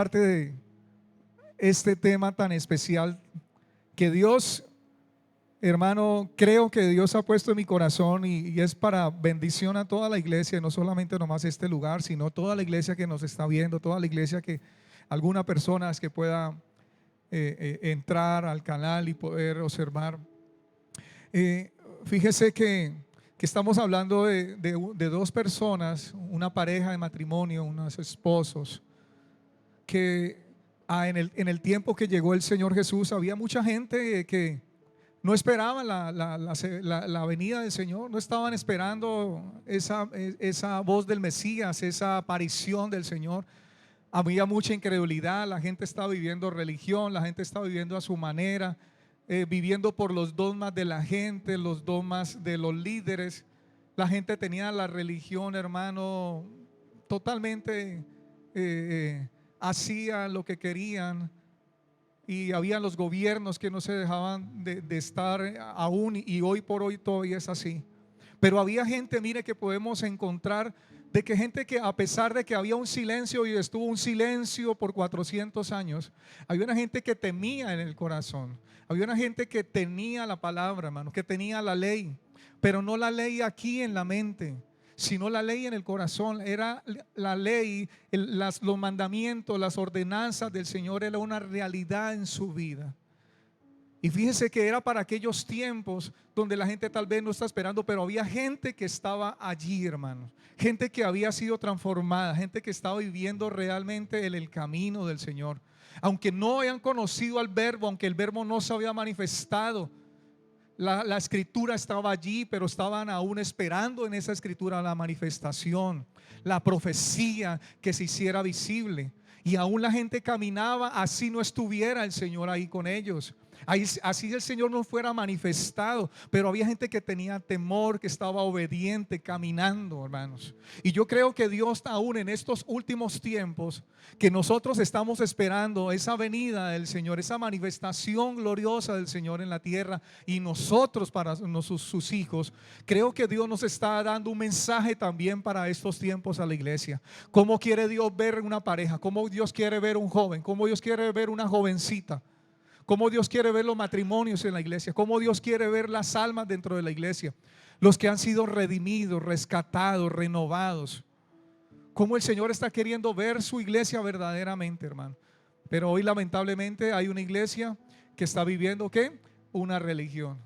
Parte de este tema tan especial que Dios, hermano, creo que Dios ha puesto en mi corazón y es para bendición a toda la iglesia, no solamente nomás este lugar, sino toda la iglesia que nos está viendo, toda la iglesia que alguna persona que pueda entrar al canal y poder observar. Fíjese que estamos hablando de dos personas, una pareja de matrimonio, unos esposos, que en el tiempo que llegó el Señor Jesús había mucha gente que no esperaban la venida del Señor, no estaban esperando esa voz del Mesías, esa aparición del Señor. Había mucha incredulidad, la gente estaba viviendo religión, la gente estaba viviendo a su manera, viviendo por los dogmas de la gente, los dogmas de los líderes. La gente tenía la religión, hermano, totalmente hacían lo que querían, y había los gobiernos que no se dejaban de estar aún, y hoy por hoy todavía es así. Pero había gente, mire, que podemos encontrar de que gente que, a pesar de que había un silencio y estuvo un silencio por 400 años, había una gente que temía en el corazón, había una gente que tenía la palabra, hermano, que tenía la ley, pero no la ley aquí en la mente, sino la ley en el corazón. Era la ley, los mandamientos, las ordenanzas del Señor, era una realidad en su vida. Y fíjese que era para aquellos tiempos donde la gente tal vez no está esperando, pero había gente que estaba allí, hermanos. Gente que había sido transformada, gente que estaba viviendo realmente el camino del Señor. Aunque no hayan conocido al Verbo, aunque el Verbo no se había manifestado, la escritura estaba allí, pero estaban aún esperando en esa escritura la manifestación, la profecía que se hiciera visible. Y aún la gente caminaba así no estuviera el Señor ahí con ellos, así el Señor no fuera manifestado, pero había gente que tenía temor, que estaba obediente, caminando, hermanos. Y yo creo que Dios aún en estos últimos tiempos, que nosotros estamos esperando esa venida del Señor, esa manifestación gloriosa del Señor en la tierra, y nosotros para sus hijos, creo que Dios nos está dando un mensaje también para estos tiempos a la iglesia. ¿Cómo quiere Dios ver una pareja? ¿Cómo Dios quiere ver un joven? ¿Cómo Dios quiere ver una jovencita? Cómo Dios quiere ver los matrimonios en la iglesia, cómo Dios quiere ver las almas dentro de la iglesia, los que han sido redimidos, rescatados, renovados. Cómo el Señor está queriendo ver su iglesia verdaderamente, hermano. Pero hoy lamentablemente hay una iglesia que está viviendo ¿qué? Una religión,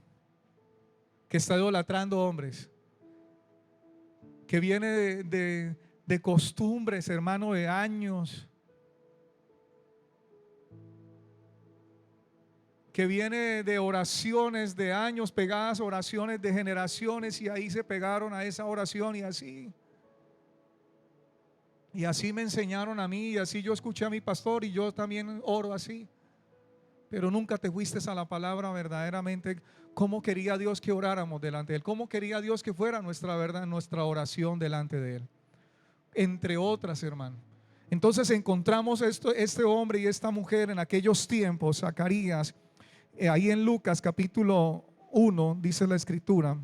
que está idolatrando hombres, que viene de costumbres, hermano, de años, que viene de oraciones de años pegadas, oraciones de generaciones, y ahí se pegaron a esa oración, y así me enseñaron a mí, y así yo escuché a mi pastor, y yo también oro así. Pero nunca te fuiste a la palabra verdaderamente. ¿Cómo quería Dios que oráramos delante de Él? ¿Cómo quería Dios que fuera nuestra verdad, nuestra oración delante de Él? Entre otras, hermano. Entonces encontramos este hombre y esta mujer en aquellos tiempos, Zacarías. Ahí en Lucas capítulo 1 dice la escritura,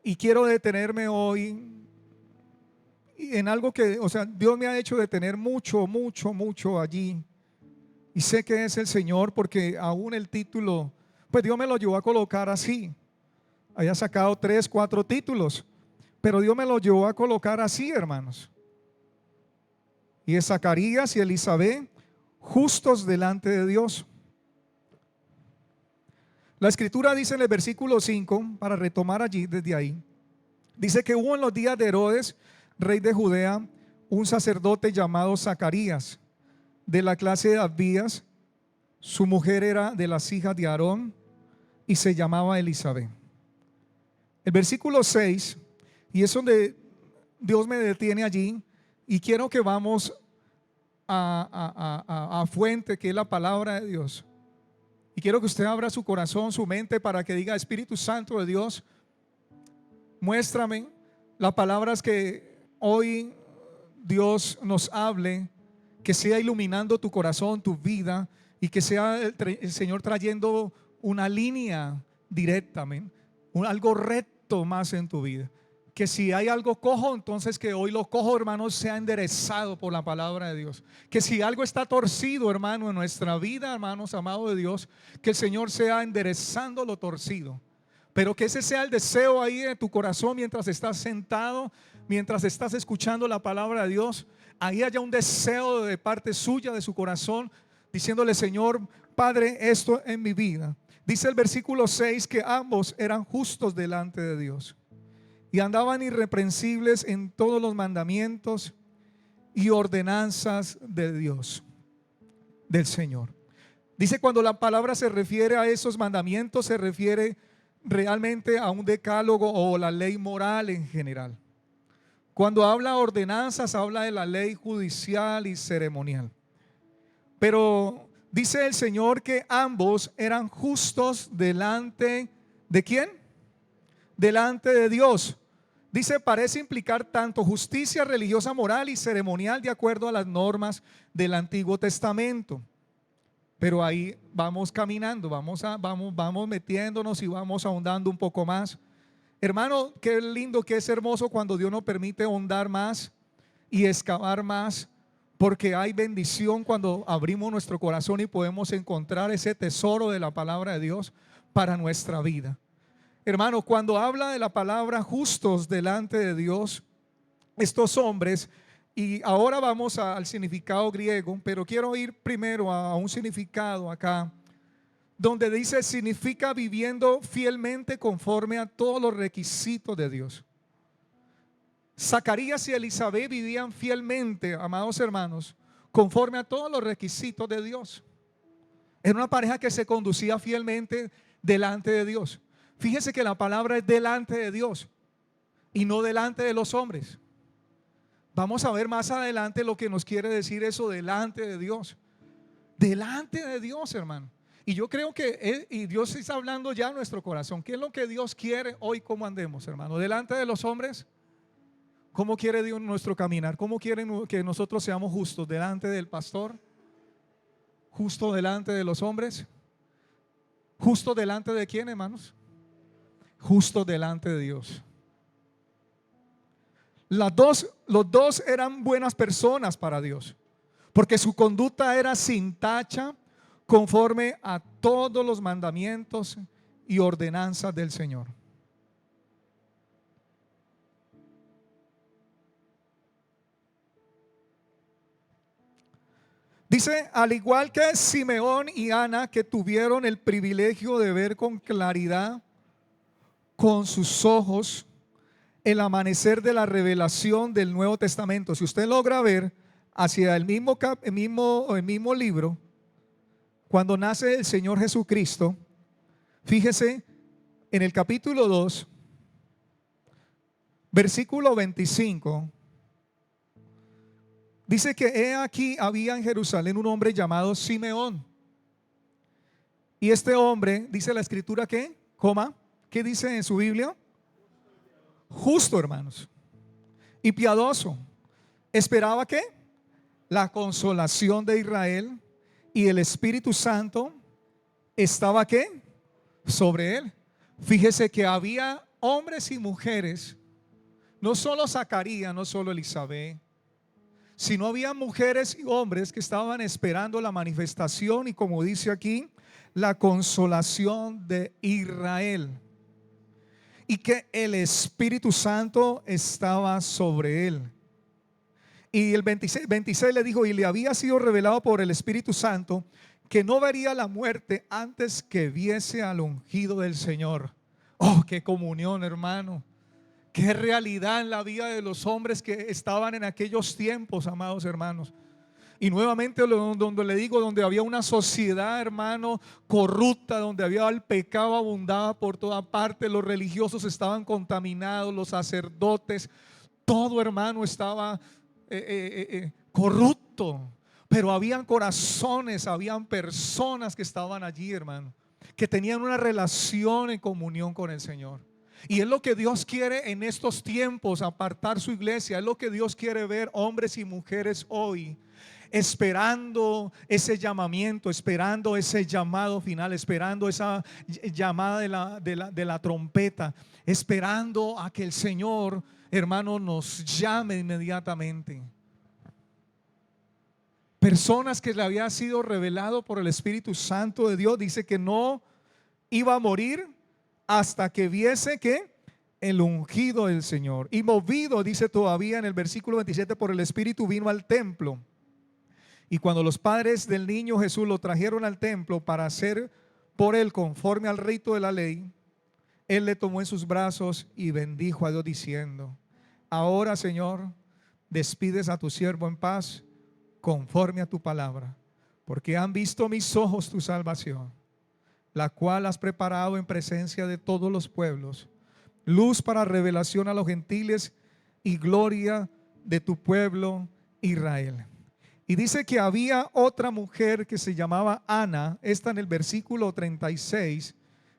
y quiero detenerme hoy en algo que, o sea, Dios me ha hecho detener mucho allí, y sé que es el Señor, porque aún el título, pues Dios me lo llevó a colocar así. Había sacado 3, 4 títulos, pero Dios me lo llevó a colocar así, hermanos. Y es Zacarías y Elizabeth, justos delante de Dios. La escritura dice en el versículo 5, para retomar allí, desde ahí, dice que hubo en los días de Herodes, rey de Judea, un sacerdote llamado Zacarías, de la clase de Abías. Su mujer era de las hijas de Aarón y se llamaba Elizabeth. El versículo 6, y es donde Dios me detiene allí, y quiero que vamos a fuente, que es la palabra de Dios. Y quiero que usted abra su corazón, su mente, para que diga: Espíritu Santo de Dios, muéstrame las palabras que hoy Dios nos hable, que sea iluminando tu corazón, tu vida, y que sea el Señor trayendo una línea directa, algo recto más en tu vida. que si hay algo cojo, entonces que hoy lo cojo, hermanos, sea enderezado por la palabra de Dios. Que si algo está torcido, hermano, en nuestra vida, hermanos amados de Dios, que el Señor sea enderezando lo torcido. Pero que ese sea el deseo ahí en tu corazón mientras estás sentado, mientras estás escuchando la palabra de Dios. Ahí haya un deseo de parte suya, de su corazón, diciéndole: Señor, Padre, esto en mi vida. Dice el versículo 6 que ambos eran justos delante de Dios y andaban irreprensibles en todos los mandamientos y ordenanzas de Dios, del Señor. Dice, cuando la palabra se refiere a esos mandamientos, se refiere realmente a un decálogo o la ley moral en general. Cuando habla ordenanzas, habla de la ley judicial y ceremonial. Pero dice el Señor que ambos eran justos delante ¿de quién? Delante de Dios. Dice, parece implicar tanto justicia religiosa, moral y ceremonial de acuerdo a las normas del Antiguo Testamento. Pero ahí vamos caminando, vamos metiéndonos y vamos ahondando un poco más. Hermano, qué lindo, qué es hermoso cuando Dios nos permite ahondar más y excavar más, porque hay bendición cuando abrimos nuestro corazón y podemos encontrar ese tesoro de la palabra de Dios para nuestra vida. Hermano, cuando habla de la palabra justos delante de Dios, estos hombres, y ahora vamos al significado griego, pero quiero ir primero a un significado acá, donde dice significa viviendo fielmente conforme a todos los requisitos de Dios. Zacarías y Elizabeth vivían fielmente, amados hermanos, conforme a todos los requisitos de Dios. Era una pareja que se conducía fielmente delante de Dios. Fíjese que la palabra es delante de Dios y no delante de los hombres. Vamos a ver más adelante lo que nos quiere decir eso, delante de Dios. Delante de Dios, hermano. Y yo creo que y Dios está hablando ya a nuestro corazón. ¿Qué es lo que Dios quiere hoy? ¿Cómo andemos, hermano? ¿Delante de los hombres? ¿Cómo quiere Dios nuestro caminar? ¿Cómo quiere que nosotros seamos justos? ¿Delante del pastor? ¿Justo delante de los hombres? ¿Justo delante de quién, hermanos? Justo delante de Dios. Los dos eran buenas personas para Dios, porque su conducta era sin tacha, conforme a todos los mandamientos y ordenanzas del Señor. Dice, al igual que Simeón y Ana, que tuvieron el privilegio de ver con claridad con sus ojos el amanecer de la revelación del Nuevo Testamento. Si usted logra ver hacia el mismo libro, cuando nace el Señor Jesucristo, fíjese en el capítulo 2, versículo 25, dice que he aquí había en Jerusalén un hombre llamado Simeón. Y este hombre, dice la escritura que, ¿qué dice en su Biblia? Justo, hermanos, y piadoso. Esperaba que la consolación de Israel, y el Espíritu Santo estaba ¿qué? Sobre él. Fíjese que había hombres y mujeres, no solo Zacarías, no solo Elizabeth, sino había mujeres y hombres que estaban esperando la manifestación y, como dice aquí, la consolación de Israel, y que el Espíritu Santo estaba sobre él. Y el 26 le dijo, y le había sido revelado por el Espíritu Santo que no vería la muerte antes que viese al ungido del Señor. Oh, qué comunión, hermano. Qué realidad en la vida de los hombres que estaban en aquellos tiempos, amados hermanos. Y nuevamente donde le digo, donde había una sociedad, hermano, corrupta, donde había el pecado abundaba por toda parte, los religiosos estaban contaminados, los sacerdotes, todo, hermano, estaba corrupto. Pero habían corazones, habían personas que estaban allí, hermano, que tenían una relación en comunión con el Señor. Y es lo que Dios quiere en estos tiempos, apartar su iglesia. Es lo que Dios quiere ver, hombres y mujeres hoy, esperando ese llamamiento, esperando ese llamado final, esperando esa llamada de la trompeta, esperando a que el Señor, hermano, nos llame inmediatamente. Personas que le había sido revelado por el Espíritu Santo de Dios, dice que no iba a morir hasta que viese que el ungido del Señor. Y movido, dice todavía en el versículo 27, por el Espíritu vino al templo. Y cuando los padres del niño Jesús lo trajeron al templo para hacer por él conforme al rito de la ley, él le tomó en sus brazos y bendijo a Dios diciendo: ahora, Señor, despides a tu siervo en paz conforme a tu palabra, porque han visto mis ojos tu salvación, la cual has preparado en presencia de todos los pueblos, luz para revelación a los gentiles y gloria de tu pueblo Israel. Y dice que había otra mujer que se llamaba Ana. Esta en el versículo 36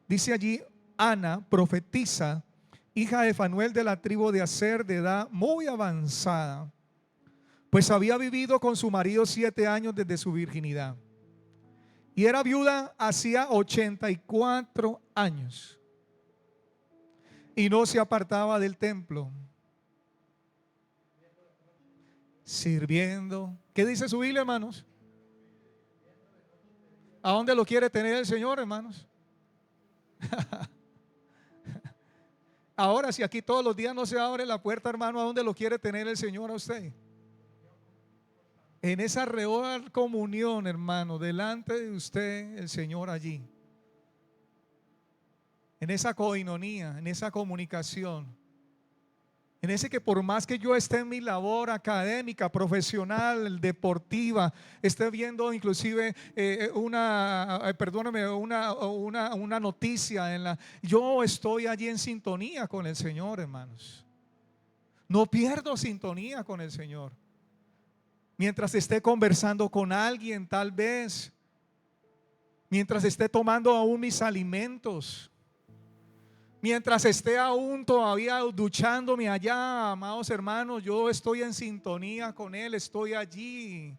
dice allí: Ana, profetisa, hija de Fanuel de la tribu de Aser, de edad muy avanzada, pues había vivido con su marido 7 años desde su virginidad, y era viuda hacía 84 años, y no se apartaba del templo, sirviendo. ¿Qué dice su Biblia, hermanos? ¿A dónde lo quiere tener el Señor, hermanos? Ahora, si aquí todos los días no se abre la puerta, hermano, ¿a dónde lo quiere tener el Señor a usted? En esa real comunión, hermano, delante de usted, el Señor allí. En esa coinonía, en esa comunicación. En ese que por más que yo esté en mi labor académica, profesional, deportiva, esté viendo inclusive una noticia yo estoy allí en sintonía con el Señor, hermanos. No pierdo sintonía con el Señor. Mientras esté conversando con alguien, tal vez, mientras esté tomando aún mis alimentos, mientras esté aún todavía duchándome allá, amados hermanos, yo estoy en sintonía con Él, estoy allí.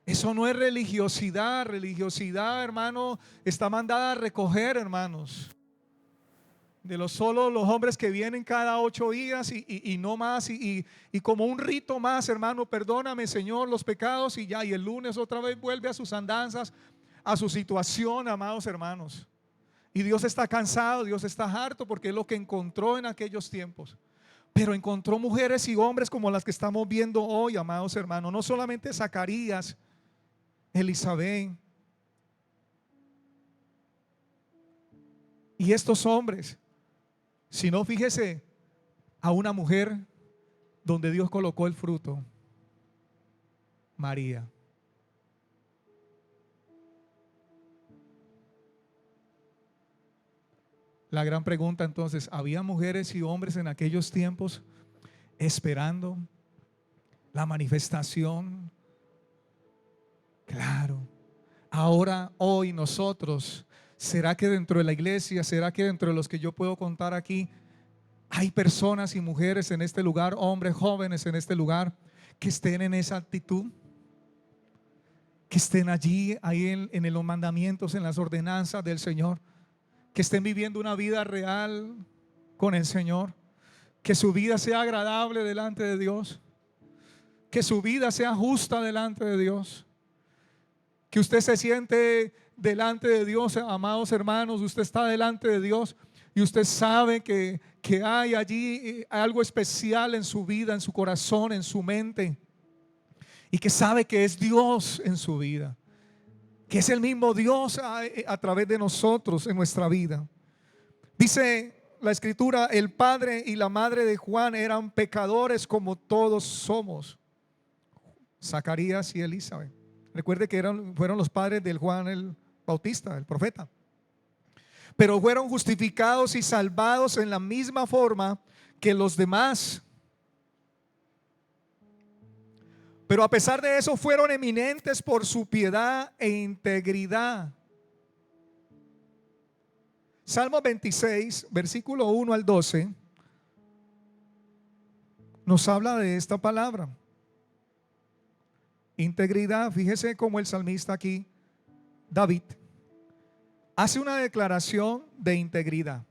Eso no es religiosidad. Religiosidad, hermano, está mandada a recoger, hermanos. Solo los hombres que vienen cada 8 días y no más, y como un rito más, hermano, perdóname, Señor, los pecados, y ya, y el lunes otra vez vuelve a sus andanzas, a su situación, amados hermanos. Y Dios está cansado, Dios está harto, porque es lo que encontró en aquellos tiempos. Pero encontró mujeres y hombres como las que estamos viendo hoy, amados hermanos. No solamente Zacarías, Elizabeth. Y estos hombres, sino fíjese a una mujer donde Dios colocó el fruto, María. La gran pregunta entonces: ¿había mujeres y hombres en aquellos tiempos esperando la manifestación? Claro. Ahora, hoy nosotros, ¿será que dentro de la iglesia, será que dentro de los que yo puedo contar aquí, hay personas y mujeres en este lugar, hombres jóvenes en este lugar, que estén en esa actitud? Que estén allí, ahí en los mandamientos, en las ordenanzas del Señor, que estén viviendo una vida real con el Señor, que su vida sea agradable delante de Dios, que su vida sea justa delante de Dios, que usted se siente delante de Dios, amados hermanos, usted está delante de Dios y usted sabe que hay allí algo especial en su vida, en su corazón, en su mente, y que sabe que es Dios en su vida, que es el mismo Dios a través de nosotros en nuestra vida. Dice la Escritura: el padre y la madre de Juan eran pecadores como todos somos. Zacarías y Elizabeth. Recuerde que fueron los padres del Juan el Bautista, el profeta. Pero fueron justificados y salvados en la misma forma que los demás. Pero a pesar de eso fueron eminentes por su piedad e integridad. Salmo 26, versículo 1 al 12, nos habla de esta palabra. Integridad. Fíjese cómo el salmista aquí, David, hace una declaración de integridad.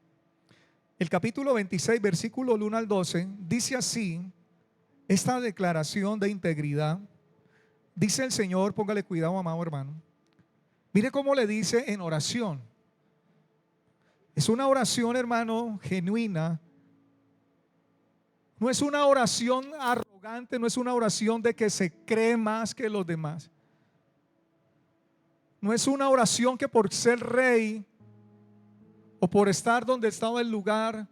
El capítulo 26, versículo 1 al 12, dice así, esta declaración de integridad. Dice el Señor, póngale cuidado, amado hermano. Mire cómo le dice en oración. Es una oración, hermano, genuina. No es una oración arrogante, no es una oración de que se cree más que los demás. No es una oración que por ser rey o por estar donde estaba el lugar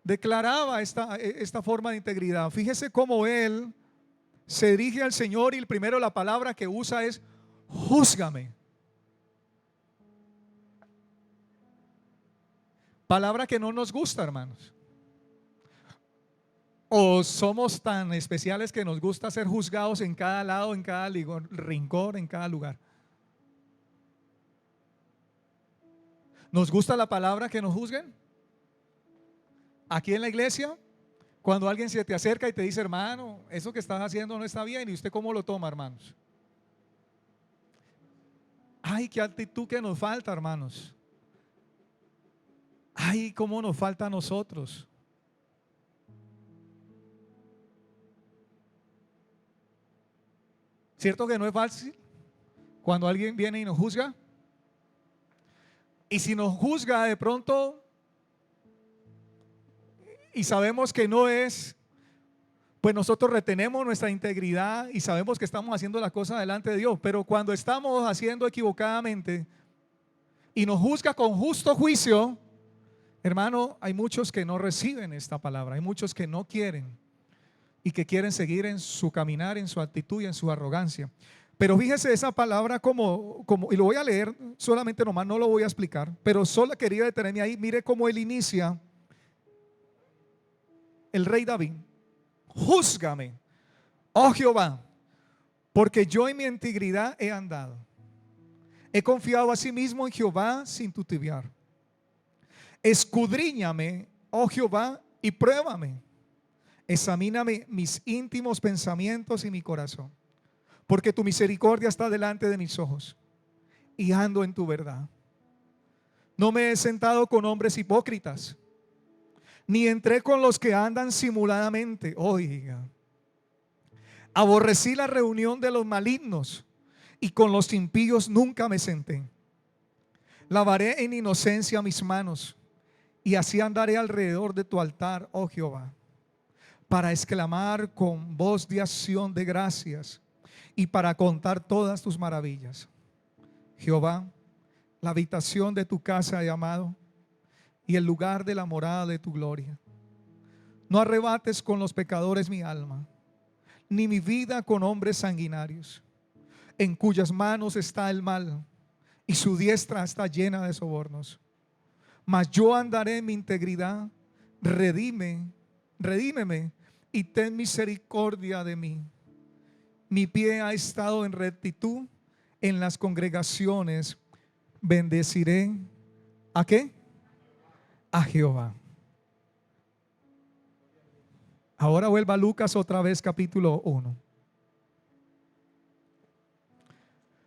declaraba esta forma de integridad. Fíjese cómo él se dirige al Señor y primero la palabra que usa es júzgame. Palabra que no nos gusta, hermanos. O somos tan especiales que nos gusta ser juzgados en cada lado, en cada rincón, en cada lugar. ¿Nos gusta la palabra que nos juzguen? Aquí en la iglesia, cuando alguien se te acerca y te dice, hermano, eso que estás haciendo no está bien, ¿y usted cómo lo toma, hermanos? Ay, qué actitud que nos falta, hermanos. Ay, cómo nos falta a nosotros. ¿Cierto que no es fácil cuando alguien viene y nos juzga? Y si nos juzga de pronto y sabemos que no es, pues nosotros retenemos nuestra integridad y sabemos que estamos haciendo las cosas delante de Dios. Pero cuando estamos haciendo equivocadamente y nos juzga con justo juicio, hermano, hay muchos que no reciben esta palabra, hay muchos que no quieren y que quieren seguir en su caminar, en su actitud y en su arrogancia. Pero fíjese esa palabra como y lo voy a leer solamente nomás, no lo voy a explicar, pero solo quería detenerme ahí. Mire cómo él inicia, el rey David: júzgame, oh Jehová, porque yo en mi integridad he andado. He confiado asimismo en Jehová sin titubear. Escudriñame, oh Jehová, y pruébame. Examíname mis íntimos pensamientos y mi corazón, porque tu misericordia está delante de mis ojos y ando en tu verdad. No me he sentado con hombres hipócritas, ni entré con los que andan simuladamente. Oiga, aborrecí la reunión de los malignos, y con los impíos nunca me senté. Lavaré en inocencia mis manos, y así andaré alrededor de tu altar, oh Jehová, para exclamar con voz de acción de gracias y para contar todas tus maravillas. Jehová, la habitación de tu casa he amado, y el lugar de la morada de tu gloria. No arrebates con los pecadores mi alma, ni mi vida con hombres sanguinarios, en cuyas manos está el mal, y su diestra está llena de sobornos. Mas yo andaré en mi integridad. Redímeme y ten misericordia de mí. Mi pie ha estado en rectitud, en las congregaciones bendeciré. ¿A qué? A Jehová. Ahora vuelva a Lucas otra vez, capítulo 1.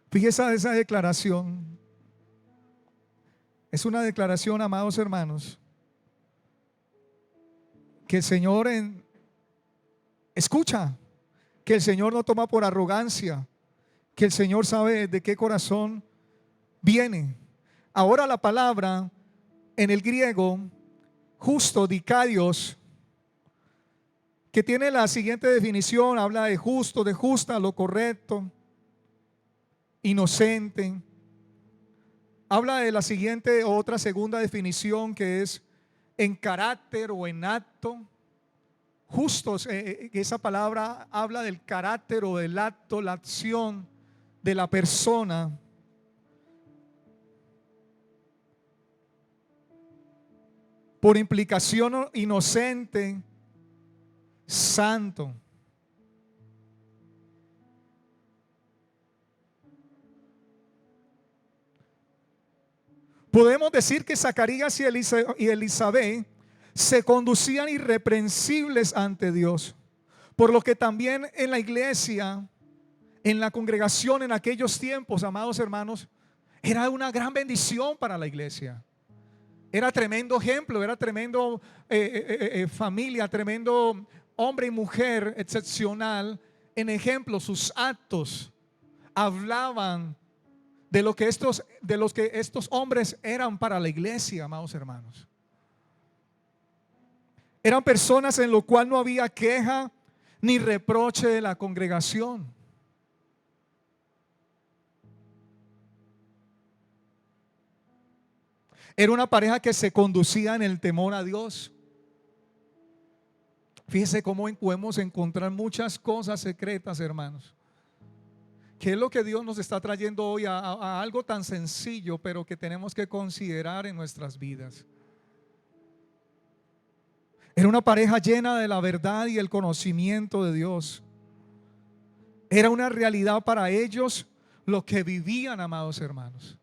Fíjese esa declaración. Es una declaración, amados hermanos, que el Señor escucha, que el Señor no toma por arrogancia, que el Señor sabe de qué corazón viene. Ahora la palabra en el griego, justo, dikaios, que tiene la siguiente definición, habla de justo, de justa, lo correcto, inocente. Habla de la siguiente, otra segunda definición, que es en carácter o en acto. Justos, esa palabra habla del carácter o del acto, la acción de la persona. Por implicación, inocente, santo. Podemos decir que Zacarías y Elizabeth se conducían irreprensibles ante Dios, Por lo que también en la iglesia, en la congregación en aquellos tiempos, amados hermanos, era una gran bendición para la iglesia. Era tremendo ejemplo, era tremendo familia, tremendo hombre y mujer excepcional en ejemplo. Sus actos hablaban de lo que estos hombres eran para la iglesia, amados hermanos. Eran personas en lo cual no había queja ni reproche de la congregación. Era una pareja que se conducía en el temor a Dios. Fíjese cómo podemos encontrar muchas cosas secretas, hermanos. ¿Qué es lo que Dios nos está trayendo hoy a algo tan sencillo, pero que tenemos que considerar en nuestras vidas? Era una pareja llena de la verdad y el conocimiento de Dios. Era una realidad para ellos lo que vivían, amados hermanos.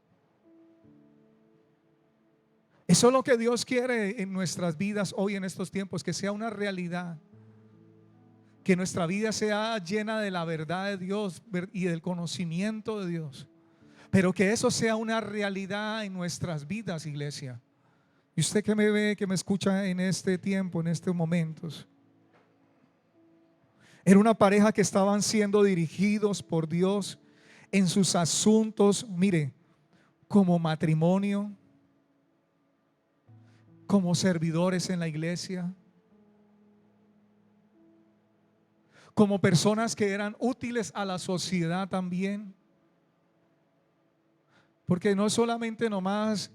Eso es lo que Dios quiere en nuestras vidas hoy en estos tiempos, que sea una realidad. Que nuestra vida sea llena de la verdad de Dios y del conocimiento de Dios. Pero que eso sea una realidad en nuestras vidas, iglesia. Y usted que me ve, que me escucha en este tiempo, en estos momentos. Era una pareja que estaban siendo dirigidos por Dios en sus asuntos, mire, como matrimonio, como servidores en la iglesia, como personas que eran útiles a la sociedad también. Porque no solamente nomás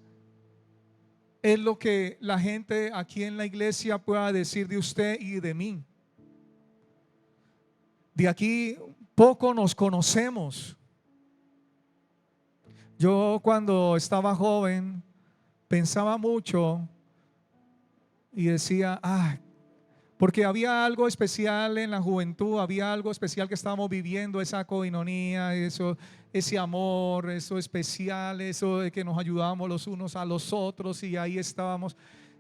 es lo que la gente aquí en la iglesia pueda decir de usted y de mí. De aquí poco nos conocemos. Yo cuando estaba joven pensaba mucho y decía, porque había algo especial en la juventud, había algo especial que estábamos viviendo, esa coinonía, eso, ese amor, eso especial, eso de que nos ayudábamos los unos a los otros, y ahí estábamos,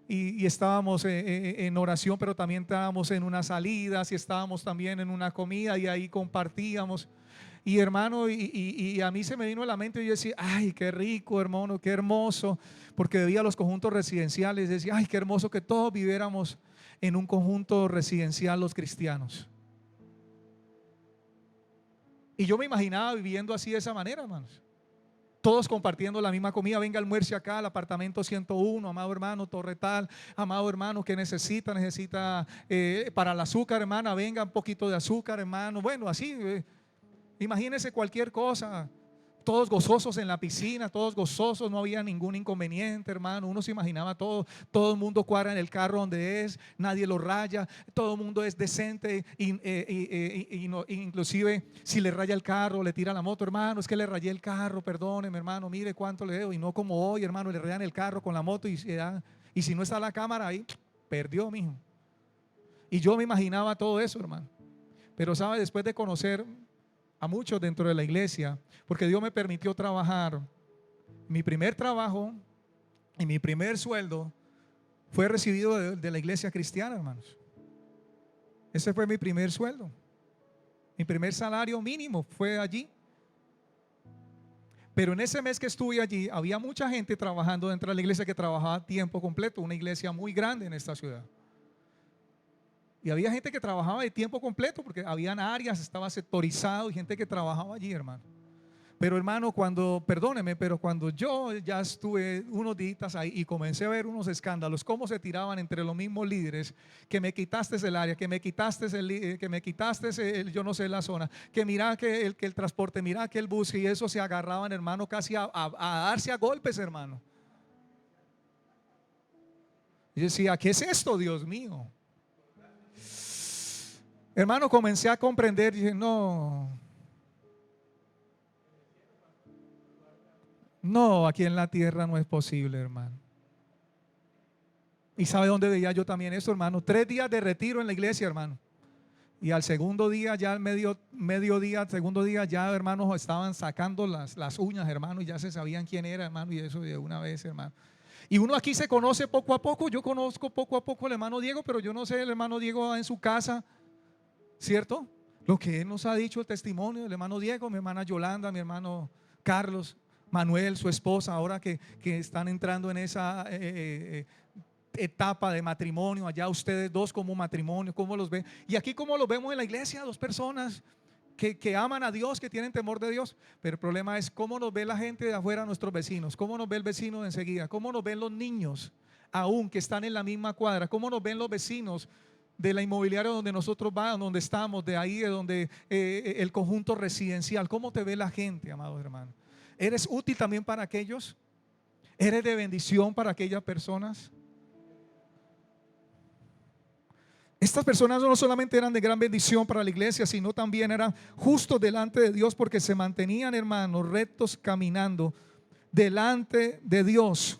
y estábamos en oración, pero también estábamos en unas salidas, y estábamos también en una comida, y ahí compartíamos. Y hermano, y a mí se me vino a la mente y yo decía, ay, qué rico, hermano, qué hermoso, porque veía los conjuntos residenciales, decía, ay, qué hermoso que todos viviéramos en un conjunto residencial los cristianos. Y yo me imaginaba viviendo así de esa manera, hermanos. Todos compartiendo la misma comida. Venga, almuerce acá al apartamento 101, amado hermano, torre tal, amado hermano, que necesita para el azúcar, hermana, venga un poquito de azúcar, hermano. Bueno, así, imagínense cualquier cosa. Todos gozosos en la piscina, todos gozosos, no había ningún inconveniente, hermano. Uno se imaginaba todo el mundo cuadra en el carro donde es, nadie lo raya, todo el mundo es decente, inclusive si le raya el carro, le tira la moto, hermano, es que le rayé el carro, perdóneme, hermano, mire cuánto le debo. Y no como hoy, hermano, le rayan el carro con la moto y si no está la cámara ahí, perdió, mijo. Y yo me imaginaba todo eso, hermano. Pero sabe, después de conocer a muchos dentro de la iglesia, porque Dios me permitió trabajar. Mi primer trabajo y mi primer sueldo fue recibido de la iglesia cristiana, hermanos. Ese fue mi primer sueldo. Mi primer salario mínimo fue allí. Pero en ese mes que estuve allí, había mucha gente trabajando dentro de la iglesia que trabajaba a tiempo completo, una iglesia muy grande en esta ciudad. Y había gente que trabajaba de tiempo completo porque habían áreas, estaba sectorizado y gente que trabajaba allí, hermano. Pero hermano, pero cuando yo ya estuve unos días ahí y comencé a ver unos escándalos, cómo se tiraban entre los mismos líderes, que me quitaste el área, que me quitaste yo no sé, la zona, que mira que el transporte, mira que el bus, y eso se agarraban, hermano, casi a darse a golpes, hermano. Y decía, ¿qué es esto, Dios mío? Hermano, comencé a comprender, dije, no, aquí en la tierra no es posible, hermano. ¿Y sabe dónde veía yo también eso, hermano? 3 días de retiro en la iglesia, hermano. Y al segundo día, ya al mediodía, segundo día, ya, hermanos, estaban sacando las uñas, hermano, y ya se sabían quién era, hermano, y eso de una vez, hermano. Y uno aquí se conoce poco a poco. Yo conozco poco a poco al hermano Diego, pero yo no sé el hermano Diego en su casa ¿cierto? Lo que Él nos ha dicho, el testimonio del hermano Diego, mi hermana Yolanda, mi hermano Carlos, Manuel, su esposa, ahora que están entrando en esa etapa de matrimonio. Allá ustedes dos como matrimonio, ¿cómo los ven? Y aquí como los vemos en la iglesia, dos personas que aman a Dios, que tienen temor de Dios. Pero el problema es cómo nos ve la gente de afuera, nuestros vecinos, cómo nos ve el vecino de enseguida, cómo nos ven los niños aún que están en la misma cuadra, cómo nos ven los vecinos de la inmobiliaria donde nosotros vamos, donde estamos, de ahí de donde el conjunto residencial. ¿Cómo te ve la gente, amados hermanos? ¿Eres útil también para aquellos? ¿Eres de bendición para aquellas personas? Estas personas no solamente eran de gran bendición para la iglesia, sino también eran justos delante de Dios, porque se mantenían, hermanos, rectos caminando delante de Dios.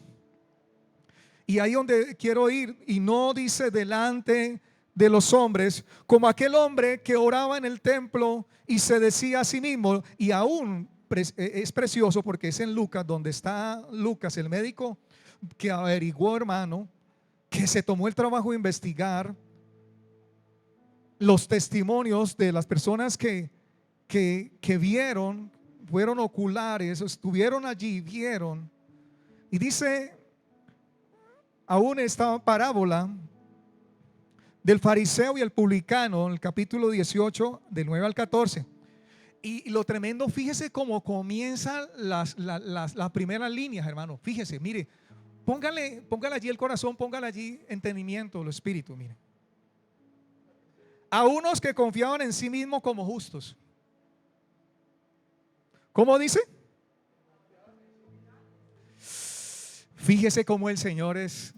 Y ahí donde quiero ir, y no dice delante de los hombres, como aquel hombre que oraba en el templo y se decía a sí mismo, y aún es precioso porque es en Lucas, donde está Lucas, el médico que averiguó, hermano, que se tomó el trabajo de investigar los testimonios de las personas que vieron, fueron oculares, estuvieron allí, vieron. Y dice aún esta parábola del fariseo y el publicano, en el capítulo 18, del 9 al 14. Y lo tremendo, fíjese cómo comienzan las primeras líneas, hermano. Fíjese, mire, póngale allí el corazón, póngale allí entendimiento, el espíritu, mire. A unos que confiaban en sí mismos como justos. ¿Cómo dice? Fíjese cómo el Señor es.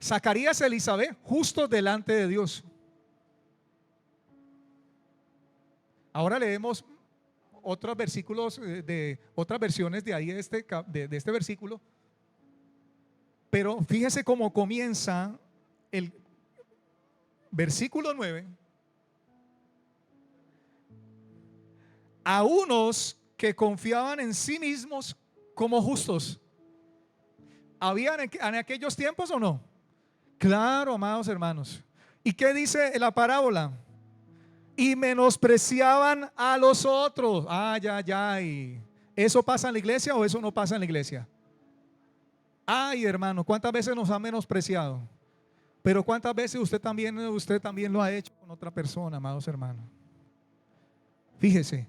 Zacarías y Elizabeth, justos delante de Dios. Ahora leemos otros versículos de otras versiones de ahí de este versículo. Pero fíjese cómo comienza el versículo 9. A unos que confiaban en sí mismos como justos. ¿Habían en aquellos tiempos o no? Claro, amados hermanos. ¿Y qué dice la parábola? Y menospreciaban a los otros. Ay, ay, ay. ¿Eso pasa en la iglesia o eso no pasa en la iglesia? Ay, hermano, ¿cuántas veces nos han menospreciado? Pero ¿cuántas veces usted también lo ha hecho con otra persona, amados hermanos? Fíjese,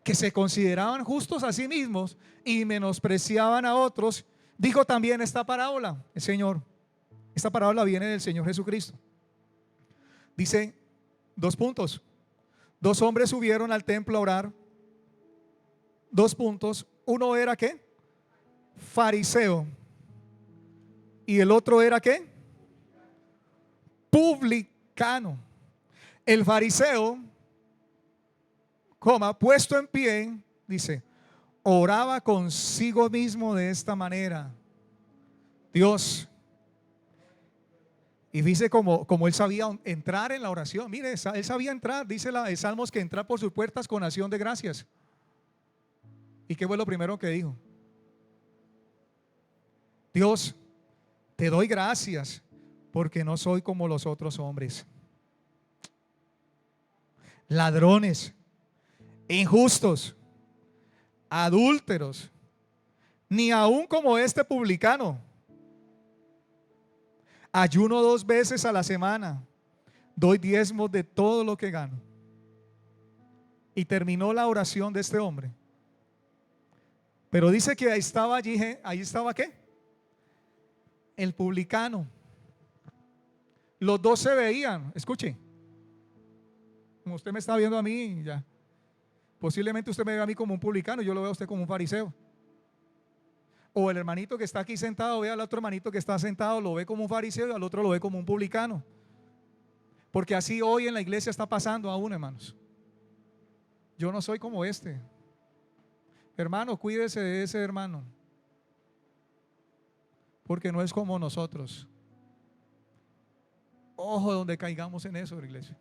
que se consideraban justos a sí mismos y menospreciaban a otros. Dijo también esta parábola el Señor. Esta parábola viene del Señor Jesucristo. Dice, 2 puntos. 2 hombres subieron al templo a orar. 2 puntos. Uno era ¿qué? Fariseo. Y el otro era ¿qué? Publicano. El fariseo, puesto en pie, dice, oraba consigo mismo de esta manera: Dios. Y dice como él sabía entrar en la oración. Mire, él sabía entrar. Dice el Salmos que entrar por sus puertas con acción de gracias. ¿Y qué fue lo primero que dijo? Dios, te doy gracias porque no soy como los otros hombres, ladrones, injustos, adúlteros, ni aún como este publicano. Ayuno 2 veces a la semana, doy diezmos de todo lo que gano. Y terminó la oración de este hombre. Pero dice que ahí estaba ¿qué? El publicano. Los dos se veían. Escuche, como usted me está viendo a mí, ya posiblemente usted me ve a mí como un publicano, yo lo veo a usted como un fariseo. O el hermanito que está aquí sentado ve al otro hermanito que está sentado, lo ve como un fariseo, y al otro lo ve como un publicano. Porque así hoy en la iglesia está pasando aún, hermanos. Yo no soy como este. Hermano, cuídese de ese hermano, porque no es como nosotros. Ojo donde caigamos en eso, iglesia.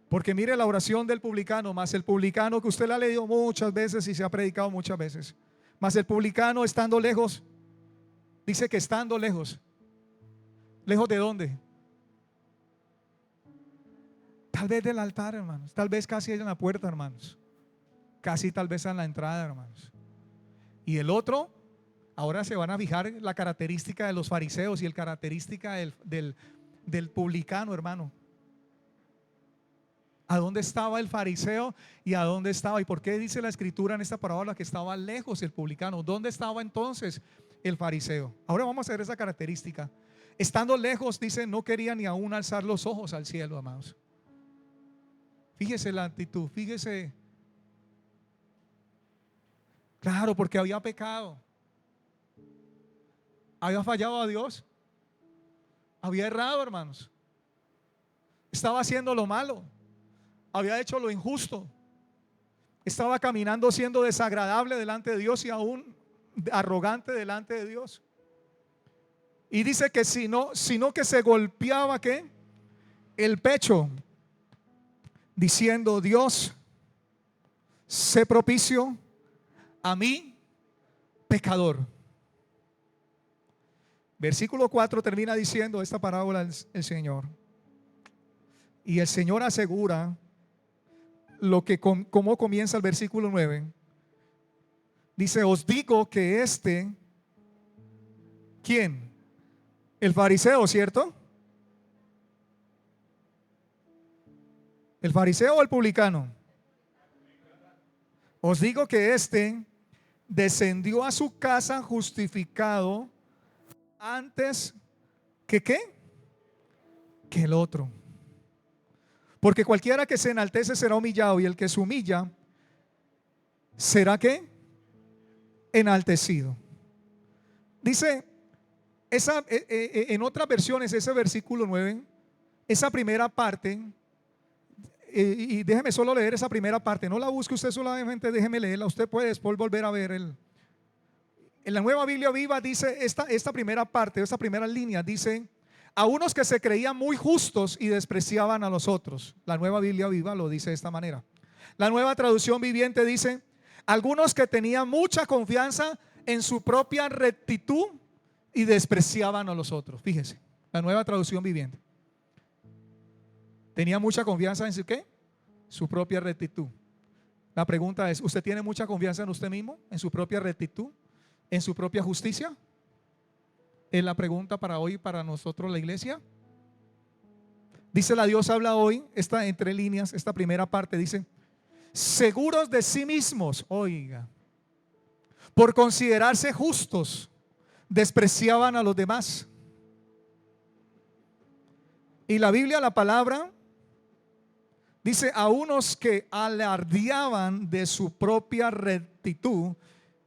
Porque mire la oración del publicano, más el publicano que usted la ha leído muchas veces y se ha predicado muchas veces. Mas el publicano estando lejos, dice que estando lejos. ¿Lejos de dónde? Tal vez del altar, hermanos. Tal vez casi en la puerta, hermanos. Casi tal vez en la entrada, hermanos. Y el otro, ahora se van a fijar la característica de los fariseos y el característica del publicano, hermano. ¿A dónde estaba el fariseo y a dónde estaba? ¿Y por qué dice la escritura en esta parábola que estaba lejos el publicano? ¿Dónde estaba entonces el fariseo? Ahora vamos a ver esa característica. Estando lejos, dice, no quería ni aún alzar los ojos al cielo, amados. Fíjese la actitud, fíjese. Claro, porque había pecado. Había fallado a Dios. Había errado, hermanos. Estaba haciendo lo malo. Había hecho lo injusto. Estaba caminando siendo desagradable delante de Dios y aún arrogante delante de Dios. Y dice que sino que se golpeaba ¿qué? El pecho, diciendo: Dios, sé propicio a mí, pecador. Versículo 4 termina diciendo esta parábola el Señor. Y el Señor asegura cómo comienza el versículo 9. Dice: os digo que ¿quién? El fariseo, ¿cierto? ¿El fariseo o el publicano? Os digo que descendió a su casa justificado antes que ¿qué? Que el otro. Porque cualquiera que se enaltece será humillado, y el que se humilla será ¿qué? Enaltecido. Dice en otras versiones, ese versículo 9, esa primera parte, y déjeme solo leer esa primera parte, no la busque usted solamente, déjeme leerla, usted puede después volver a ver en la Nueva Biblia Viva dice esta primera parte, esta primera línea, dice: a unos que se creían muy justos y despreciaban a los otros. La Nueva Biblia Viva lo dice de esta manera. La Nueva Traducción Viviente dice: algunos que tenían mucha confianza en su propia rectitud y despreciaban a los otros. Fíjese, la Nueva Traducción Viviente. Tenía mucha confianza en su ¿qué? Su propia rectitud. La pregunta es: ¿usted tiene mucha confianza en usted mismo? ¿En su propia rectitud? ¿En su propia justicia? Es la pregunta para hoy, para nosotros, la iglesia. Dice la Dios habla hoy, está entre líneas, esta primera parte dice: seguros de sí mismos, oiga, por considerarse justos, despreciaban a los demás. Y la Biblia, la palabra, dice: a unos que alardeaban de su propia rectitud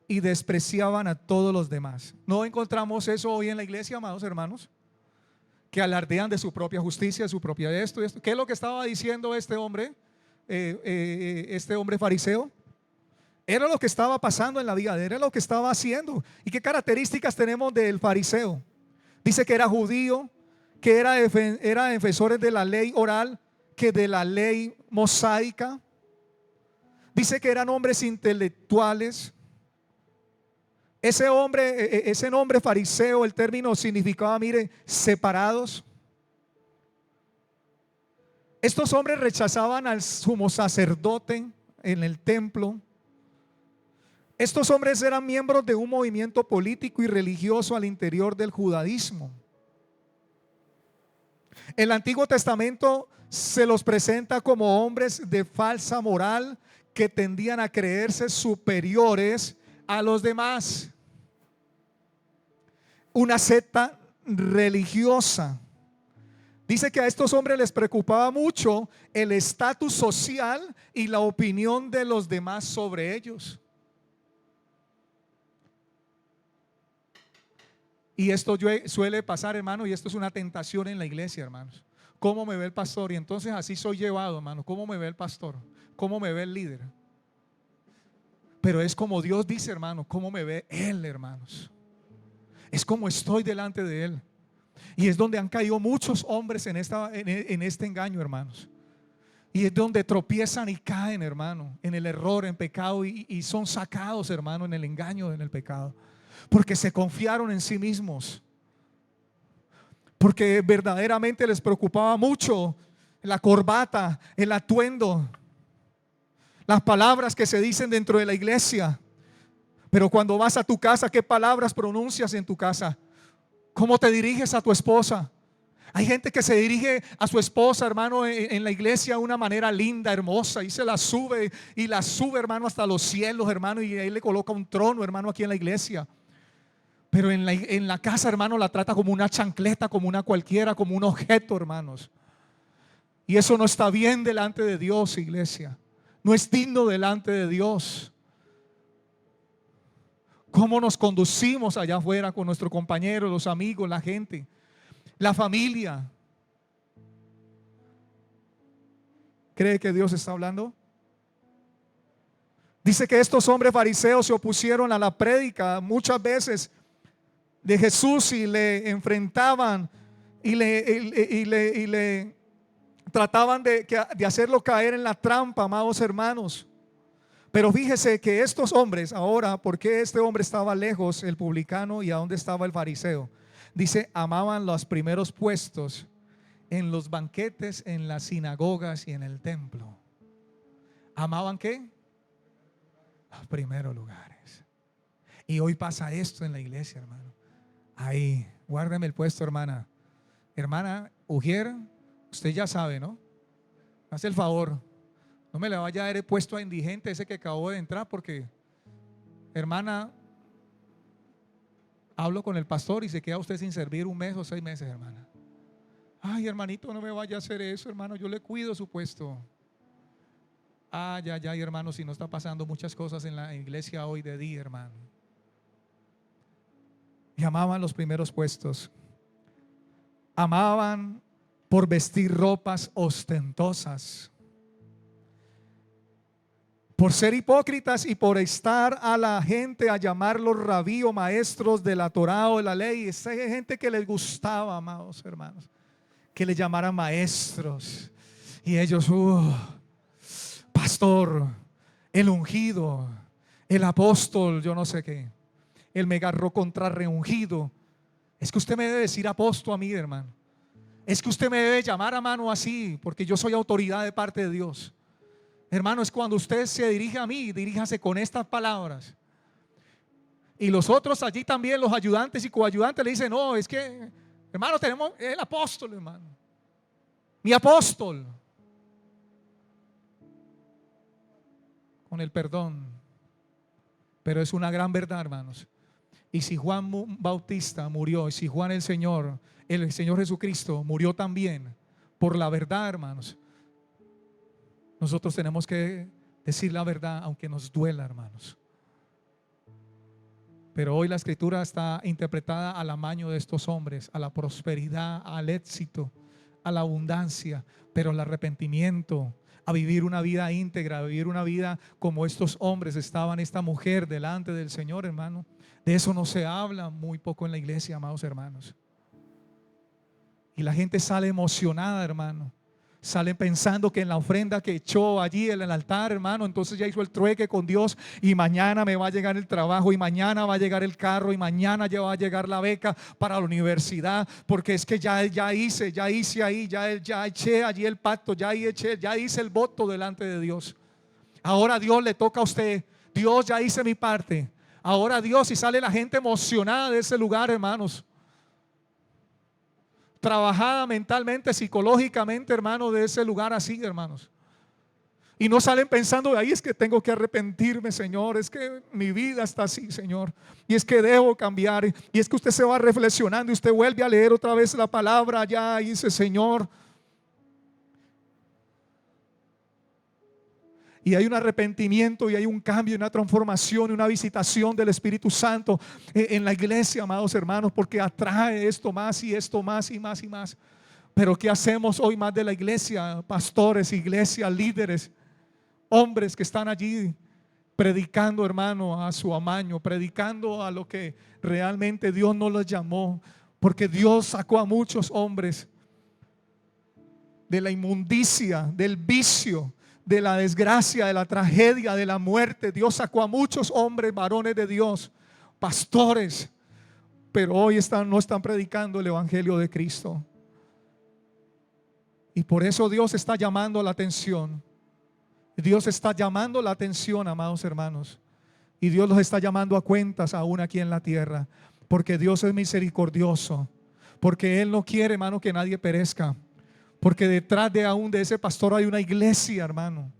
y despreciaban a todos los demás. ¿No encontramos eso hoy en la iglesia, amados hermanos? Que alardean de su propia justicia, de su propia esto y esto. ¿Qué es lo que estaba diciendo este hombre fariseo? Era lo que estaba pasando en la vida, era lo que estaba haciendo. ¿Y qué características tenemos del fariseo? Dice que era judío, que era defensores de la ley oral, que de la ley mosaica. Dice que eran hombres intelectuales. Ese nombre fariseo, el término significaba, mire, separados. Estos hombres rechazaban al sumo sacerdote en el templo. Estos hombres eran miembros de un movimiento político y religioso al interior del judaísmo. El Antiguo Testamento se los presenta como hombres de falsa moral que tendían a creerse superiores a los demás. Una secta religiosa. Dice que a estos hombres les preocupaba mucho el estatus social y la opinión de los demás sobre ellos. Y esto suele pasar, hermano, y esto es una tentación en la iglesia, hermanos. ¿Cómo me ve el pastor? Y entonces así soy llevado, hermano. ¿Cómo me ve el pastor? ¿Cómo me ve el líder? Pero es como Dios dice, hermano, cómo me ve Él, hermanos. Es como estoy delante de Él. Y es donde han caído muchos hombres en este engaño, hermanos. Y es donde tropiezan y caen, hermano, en el error, en pecado, y son sacados, hermano, en el engaño, en el pecado. Porque se confiaron en sí mismos. Porque verdaderamente les preocupaba mucho la corbata, el atuendo, las palabras que se dicen dentro de la iglesia. Pero cuando vas a tu casa, ¿qué palabras pronuncias en tu casa? ¿Cómo te diriges a tu esposa? Hay gente que se dirige a su esposa, hermano, en la iglesia de una manera linda, hermosa, y se la sube y la sube, hermano, hasta los cielos, hermano, y ahí le coloca un trono, hermano, aquí en la iglesia. Pero en la casa, hermano, la trata como una chancleta, como una cualquiera, como un objeto, hermanos. Y eso no está bien delante de Dios, iglesia. No es digno delante de Dios. ¿Cómo nos conducimos allá afuera con nuestros compañeros, los amigos, la gente, la familia? ¿Cree que Dios está hablando? Dice que estos hombres fariseos se opusieron a la prédica muchas veces de Jesús y le enfrentaban y le trataban de hacerlo caer en la trampa, amados hermanos. Pero fíjese que estos hombres ahora, ¿por qué este hombre estaba lejos, el publicano, y a dónde estaba el fariseo? Dice, amaban los primeros puestos en los banquetes, en las sinagogas y en el templo. ¿Amaban qué? Los primeros lugares. Y hoy pasa esto en la iglesia, hermano. Ahí, guárdeme el puesto, hermana. Hermana Ujier, usted ya sabe, ¿no? Hace el favor. No me le vaya a dar el puesto a indigente ese que acabó de entrar, porque, hermana, hablo con el pastor y se queda usted sin servir 1 mes o 6 meses, hermana. Ay, hermanito, no me vaya a hacer eso, hermano, yo le cuido su puesto. Ya, hermano, si no está pasando muchas cosas en la iglesia hoy de día, hermano. Y amaban los primeros puestos. Amaban por vestir ropas ostentosas, por ser hipócritas y por estar a la gente a llamarlos rabí o maestros de la Torá o de la ley. Esa gente que les gustaba, amados hermanos, que le llamaran maestros. Y ellos, pastor, el ungido, el apóstol, yo no sé qué, el me agarró contra reungido. Es que usted me debe decir apóstol a mí, hermano. Es que usted me debe llamar a mano así, porque yo soy autoridad de parte de Dios. Hermano, es cuando usted se dirige a mí, diríjase con estas palabras. Y los otros allí también, los ayudantes y coayudantes, le dicen, no, es que, hermano, tenemos el apóstol, hermano. Mi apóstol. Con el perdón. Pero es una gran verdad, hermanos. Y si Juan Bautista murió, y si Juan el Señor Jesucristo murió también por la verdad, hermanos, nosotros tenemos que decir la verdad aunque nos duela, hermanos. Pero hoy la escritura está interpretada al amaño de estos hombres, a la prosperidad, al éxito, a la abundancia, pero al arrepentimiento, a vivir una vida íntegra, a vivir una vida como estos hombres estaban, esta mujer delante del Señor, hermano. De eso no se habla muy poco en la iglesia, amados hermanos. Y la gente sale emocionada, hermano. Sale pensando que en la ofrenda que echó allí en el altar, hermano, entonces ya hizo el trueque con Dios, y mañana me va a llegar el trabajo, y mañana va a llegar el carro, y mañana ya va a llegar la beca para la universidad, porque es que ya hice ahí, ya eché allí el pacto, ya hice el voto delante de Dios. Ahora Dios le toca a usted. Dios, ya hice mi parte. Ahora Dios, y sale la gente emocionada de ese lugar, hermanos, trabajada mentalmente, psicológicamente, hermano, de ese lugar así, hermanos. Y no salen pensando, ahí es que tengo que arrepentirme, Señor, es que mi vida está así, Señor, y es que debo cambiar. Y es que usted se va reflexionando y usted vuelve a leer otra vez la palabra, ya dice, Señor. Y hay un arrepentimiento y hay un cambio, una transformación y una visitación del Espíritu Santo en la iglesia, amados hermanos, porque atrae esto más y esto más y más y más. Pero ¿qué hacemos hoy más de la iglesia? Pastores, iglesia, líderes, hombres que están allí predicando, hermano, a su amaño, predicando a lo que realmente Dios no los llamó, porque Dios sacó a muchos hombres de la inmundicia, del vicio, de la desgracia, de la tragedia, de la muerte. Dios sacó a muchos hombres, varones de Dios, pastores, pero hoy no están predicando el evangelio de Cristo. Y por eso Dios está llamando la atención. Dios está llamando la atención, amados hermanos. Y Dios los está llamando a cuentas aún aquí en la tierra. Porque Dios es misericordioso. Porque Él no quiere, hermano, que nadie perezca. Porque detrás de aún de ese pastor hay una iglesia, hermano,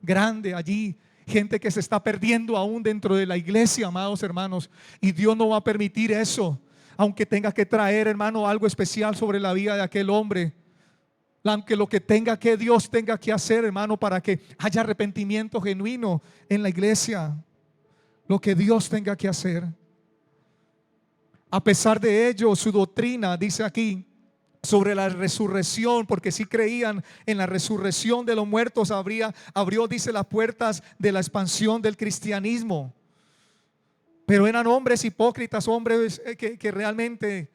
grande allí. Gente que se está perdiendo aún dentro de la iglesia, amados hermanos. Y Dios no va a permitir eso. Aunque tenga que traer, hermano, algo especial sobre la vida de aquel hombre. Aunque lo que tenga que Dios tenga que hacer, hermano, para que haya arrepentimiento genuino en la iglesia. Lo que Dios tenga que hacer. A pesar de ello, su doctrina, dice aquí, sobre la resurrección, porque si creían en la resurrección de los muertos, abrió, dice, las puertas de la expansión del cristianismo. Pero eran hombres hipócritas, hombres que realmente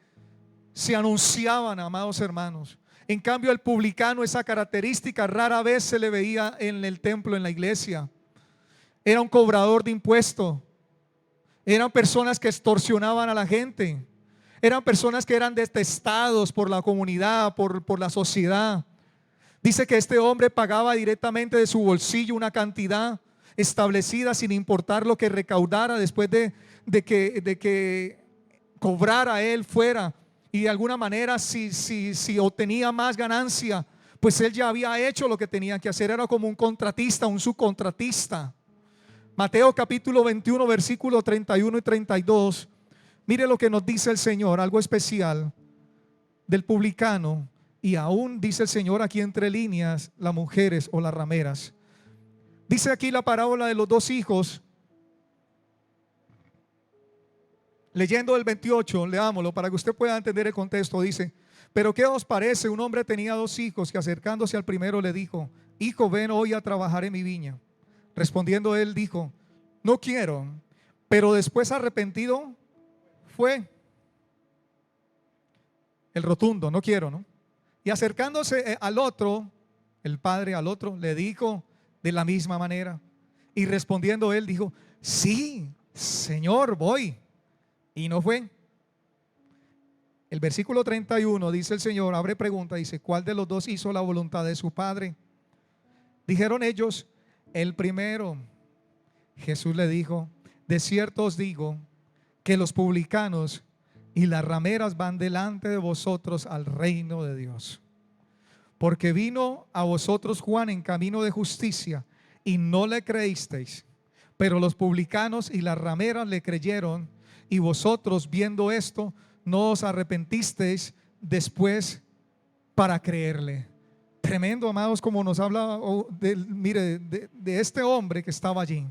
se anunciaban, amados hermanos. En cambio, el publicano, esa característica rara vez se le veía en el templo, en la iglesia. Era un cobrador de impuestos. Eran personas que extorsionaban a la gente. Eran personas que eran detestados por la comunidad, por la sociedad. Dice que este hombre pagaba directamente de su bolsillo una cantidad establecida sin importar lo que recaudara después de que cobrara él fuera. Y de alguna manera si obtenía más ganancia, pues él ya había hecho lo que tenía que hacer. Era como un contratista, un subcontratista. Mateo capítulo 21 versículos 31 y 32. Mire lo que nos dice el Señor, algo especial del publicano. Y aún dice el Señor aquí entre líneas, las mujeres o las rameras. Dice aquí la parábola de los dos hijos. Leyendo el 28, leámoslo para que usted pueda entender el contexto. Dice: pero ¿qué os parece? Un hombre tenía dos hijos, que acercándose al primero le dijo: hijo, ven hoy a trabajar en mi viña. Respondiendo él dijo: no quiero. Pero después, arrepentido, fue. El rotundo, no quiero, ¿no? Y acercándose al otro, el padre al otro, le dijo de la misma manera. Y respondiendo él dijo: sí, Señor, voy. Y no fue. El versículo 31 dice el Señor, abre pregunta, dice: ¿cuál de los dos hizo la voluntad de su padre? Dijeron ellos: el primero. Jesús le dijo: de cierto os digo que los publicanos y las rameras van delante de vosotros al reino de Dios. Porque vino a vosotros Juan en camino de justicia y no le creísteis, pero los publicanos y las rameras le creyeron. Y vosotros, viendo esto, no os arrepentisteis después para creerle. Tremendo, amados, como nos habla mire, de este hombre que estaba allí.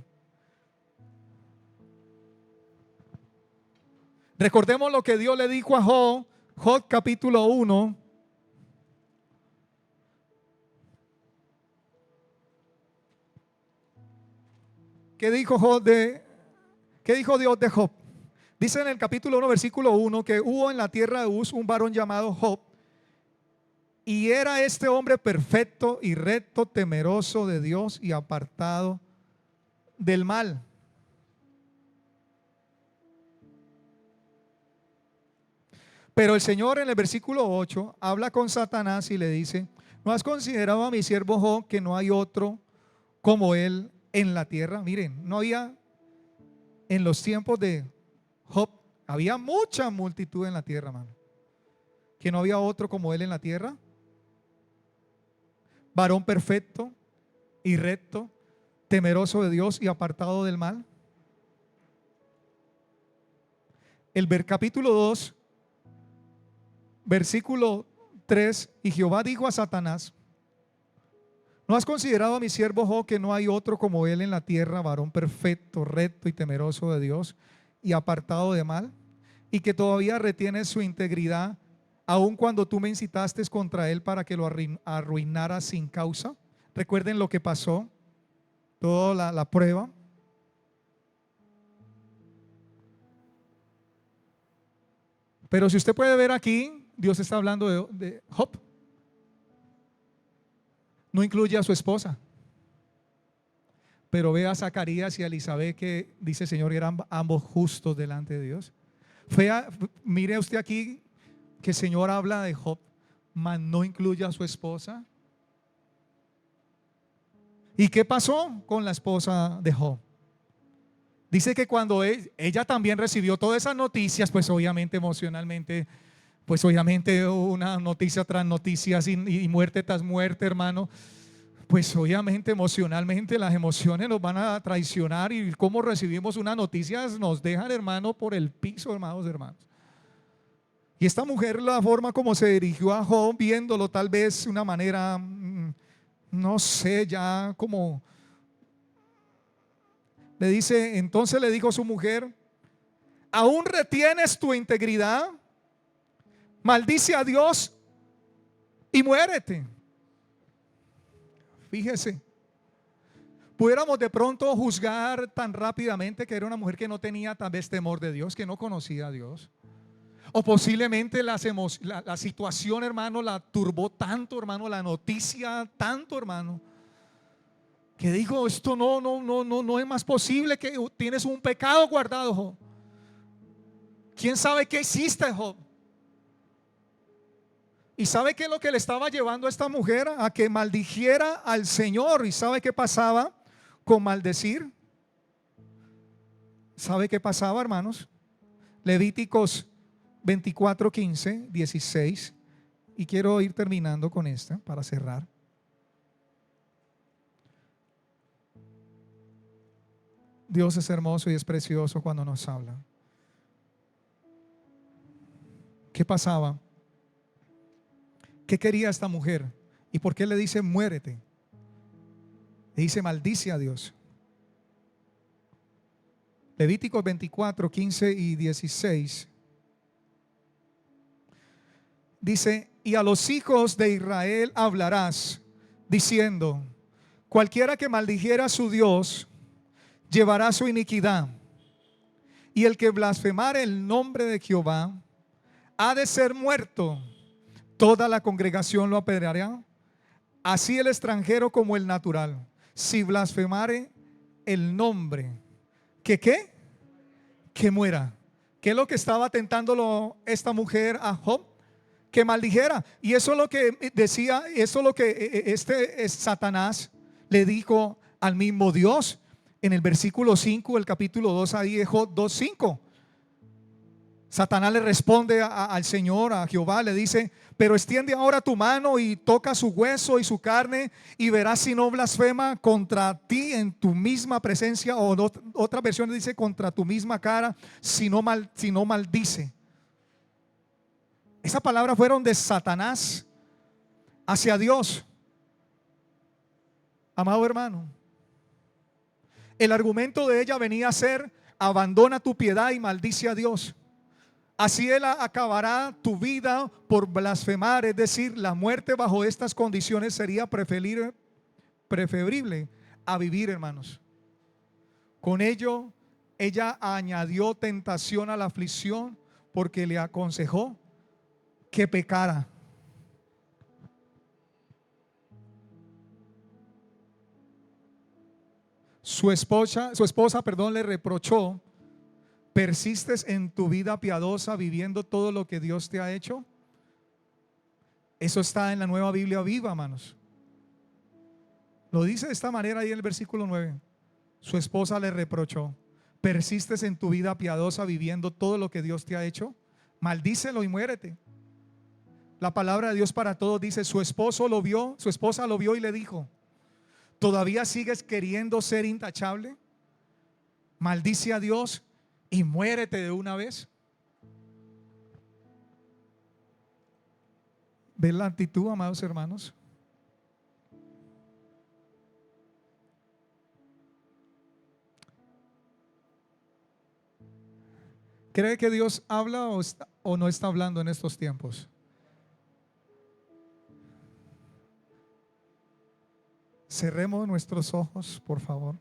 Recordemos lo que Dios le dijo a Job, Job capítulo 1. ¿Qué dijo Dios de Job? Dice en el capítulo 1 versículo 1 que hubo en la tierra de Uz un varón llamado Job, y era este hombre perfecto y recto, temeroso de Dios y apartado del mal. Pero el Señor en el versículo 8 habla con Satanás y le dice: ¿no has considerado a mi siervo Job, que no hay otro como él en la tierra? Miren, no había en los tiempos de Job, había mucha multitud en la tierra, hermano. Que no había otro como él en la tierra. Varón perfecto y recto, temeroso de Dios y apartado del mal. El capítulo 2 versículo 3: y Jehová dijo a Satanás: ¿no has considerado a mi siervo Job, que no hay otro como él en la tierra, varón perfecto, recto y temeroso de Dios y apartado de mal, y que todavía retiene su integridad, aun cuando tú me incitaste contra él para que lo arruinara sin causa? Recuerden lo que pasó, toda la prueba. Pero si usted puede ver aquí, Dios está hablando de Job. No incluye a su esposa. Pero ve a Zacarías y a Elizabeth, que dice el Señor eran ambos justos delante de Dios. Mire usted aquí que el Señor habla de Job, mas no incluye a su esposa. ¿Y qué pasó con la esposa de Job? Dice que cuando ella también recibió todas esas noticias, pues obviamente emocionalmente, pues obviamente una noticia tras noticias y muerte tras muerte, hermano, pues obviamente emocionalmente las emociones nos van a traicionar, y cómo recibimos una noticia nos dejan, hermano, por el piso, hermanos. Y esta mujer, la forma como se dirigió a Job, viéndolo tal vez de una manera, no sé, ya como le dice, entonces le dijo a su mujer: ¿aún retienes tu integridad? Maldice a Dios y muérete. Fíjese, pudiéramos de pronto juzgar tan rápidamente que era una mujer que no tenía tal vez temor de Dios, que no conocía a Dios. O posiblemente la situación, hermano, la turbó tanto, hermano, la noticia tanto, hermano, que dijo: esto no es más posible, que tienes un pecado guardado, Job. ¿Quién sabe qué hiciste, Job? ¿Y sabe qué es lo que le estaba llevando a esta mujer a que maldijera al Señor? ¿Y sabe qué pasaba con maldecir? ¿Sabe qué pasaba, hermanos? Levíticos 24, 15, 16. Y quiero ir terminando con esta para cerrar. Dios es hermoso y es precioso cuando nos habla. ¿Qué pasaba? ¿Qué quería esta mujer? ¿Y por qué le dice muérete? Le dice maldice a Dios. Levíticos 24, 15 y 16. Dice: y a los hijos de Israel hablarás, diciendo: cualquiera que maldijera a su Dios llevará su iniquidad, y el que blasfemare el nombre de Jehová ha de ser muerto. Toda la congregación lo apedreará, así el extranjero como el natural, si blasfemare el nombre. ¿Que qué? Que muera. ¿Qué es lo que estaba tentándolo esta mujer a Job? Que maldijera. Y eso es lo que decía, eso es lo que este Satanás le dijo al mismo Dios en el versículo 5 del capítulo 2 ahí de Job 2:5. Satanás le responde al Señor, a Jehová, le dice: pero extiende ahora tu mano y toca su hueso y su carne, y verás si no blasfema contra ti en tu misma presencia. O otra versión dice: contra tu misma cara, si no maldice. Esa palabra fueron de Satanás hacia Dios. Amado hermano, el argumento de ella venía a ser: abandona tu piedad y maldice a Dios. Así Él acabará tu vida por blasfemar. Es decir, la muerte bajo estas condiciones sería preferible a vivir, hermanos. Con ello, ella añadió tentación a la aflicción, porque le aconsejó que pecara. Su esposa, le reprochó: ¿persistes en tu vida piadosa viviendo todo lo que Dios te ha hecho? Eso está en la Nueva Biblia Viva, hermanos. Lo dice de esta manera ahí en el versículo 9. Su esposa le reprochó: ¿persistes en tu vida piadosa viviendo todo lo que Dios te ha hecho? Maldícelo y muérete. La palabra de Dios para todos dice: su esposa lo vio y le dijo: ¿todavía sigues queriendo ser intachable? Maldice a Dios y muérete de una vez. ¿Ven la actitud, amados hermanos? ¿Cree que Dios habla o no está hablando en estos tiempos? Cerremos nuestros ojos, por favor.